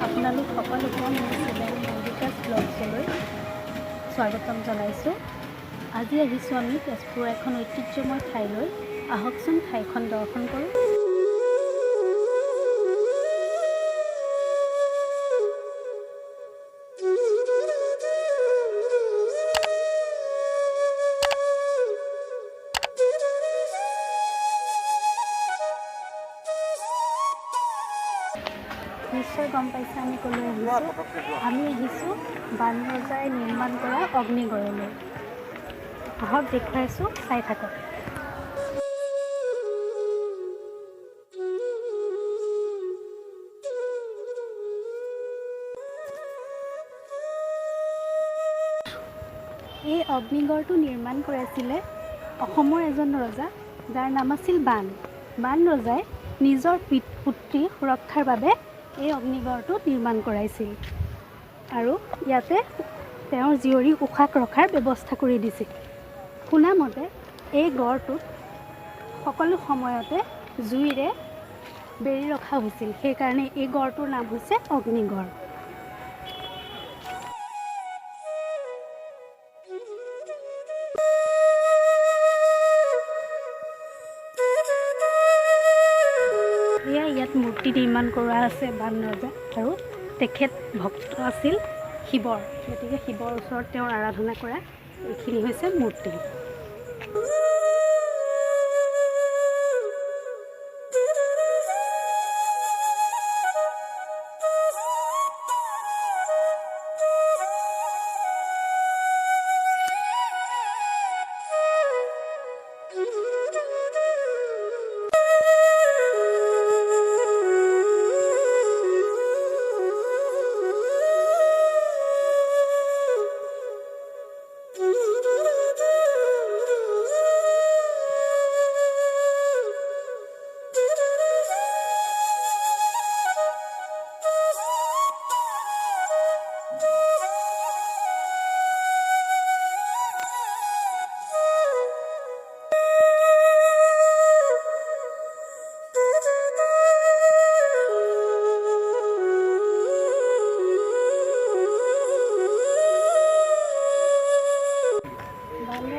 আপোনালোক সকলোকে মোৰ চেনেল মন্দিতা ব্লগছলৈ স্বাগতম জনাইছোঁ। আজি আহিছোঁ আমি তেজপুৰৰ এখন ঐতিহ্যময় ঠাইলৈ। আহকচোন ঠাইখন দৰ্শন কৰোঁ। নিশ্চয় গম পাইছে আমি ক'লৈ আহিছোঁ। আমি আহিছোঁ বান ৰজাই নিৰ্মাণ কৰা অগ্নিগড়লৈ। আহক দেখুৱাইছোঁ, চাই থাকক। এই অগ্নিগড়টো নিৰ্মাণ কৰাইছিলে অসমৰ এজন ৰজা, যাৰ নাম আছিল বান। বান ৰজাই নিজৰ পুত্ৰী সুৰক্ষাৰ বাবে এই অগ্নিগড়টো নিৰ্মাণ কৰাইছিল আৰু ইয়াতে তেওঁৰ জীয়ৰী উষাক ৰখাৰ ব্যৱস্থা কৰি দিছিল। শুনামতে এই গড়টোত সকলো সময়তে জুইৰে বেৰি ৰখা হৈছিল, সেইকাৰণে এই গড়টোৰ নাম হৈছে অগ্নিগড়। ইয়াত মূৰ্তি নিৰ্মাণ কৰা আছে বান ৰজা, আৰু তেখেত ভক্ত আছিল শিৱৰ, গতিকে শিৱৰ ওচৰত তেওঁৰ আৰাধনা কৰা এইখিনি হৈছে মূৰ্তি।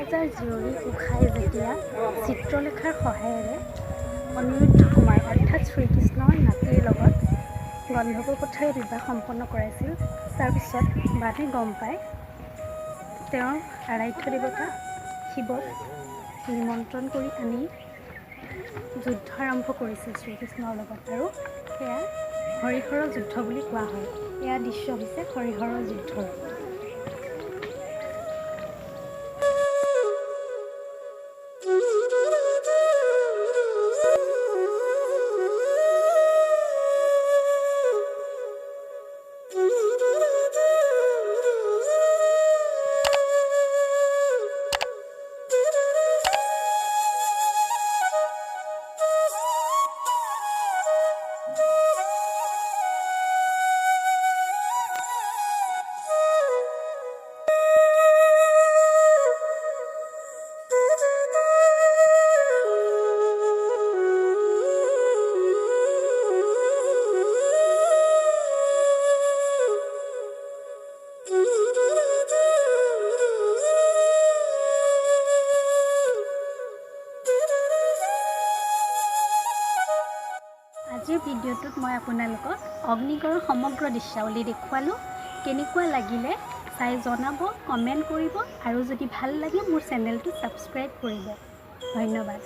ৰজাৰ জীয়ৰী উষাই যেতিয়া চিত্ৰলেখাৰ সহায়েৰে অনিৰুদ্ধ কুমাৰ অৰ্থাৎ শ্ৰীকৃষ্ণৰ নাতিৰ লগত গন্ধৰ্ব প্ৰথাৰে বিবাহ সম্পন্ন কৰাইছিল, তাৰপিছত বানে গম পায় তেওঁৰ আৰাধ্য দেৱতা শিৱক নিমন্ত্ৰণ কৰি আনি যুদ্ধ আৰম্ভ কৰিছিল শ্ৰীকৃষ্ণৰ লগত, আৰু সেয়া হৰিহৰৰ যুদ্ধ বুলি কোৱা হয়। এয়া দৃশ্য হৈছে হৰিহৰৰ যুদ্ধৰ। আজিৰ ভিডিঅ'টোত মই আপোনালোকক অগ্নিগড়ৰ সমগ্ৰ দৃশ্যাৱলী দেখুৱালোঁ। কেনেকুৱা লাগিলে চাই জনাব, কমেণ্ট কৰিব, আৰু যদি ভাল লাগে মোৰ চেনেলটো ছাবস্ক্ৰাইব কৰিব। ধন্যবাদ।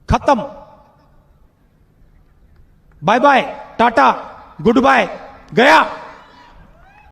खत्म। Bye bye, tata, goodbye, गया।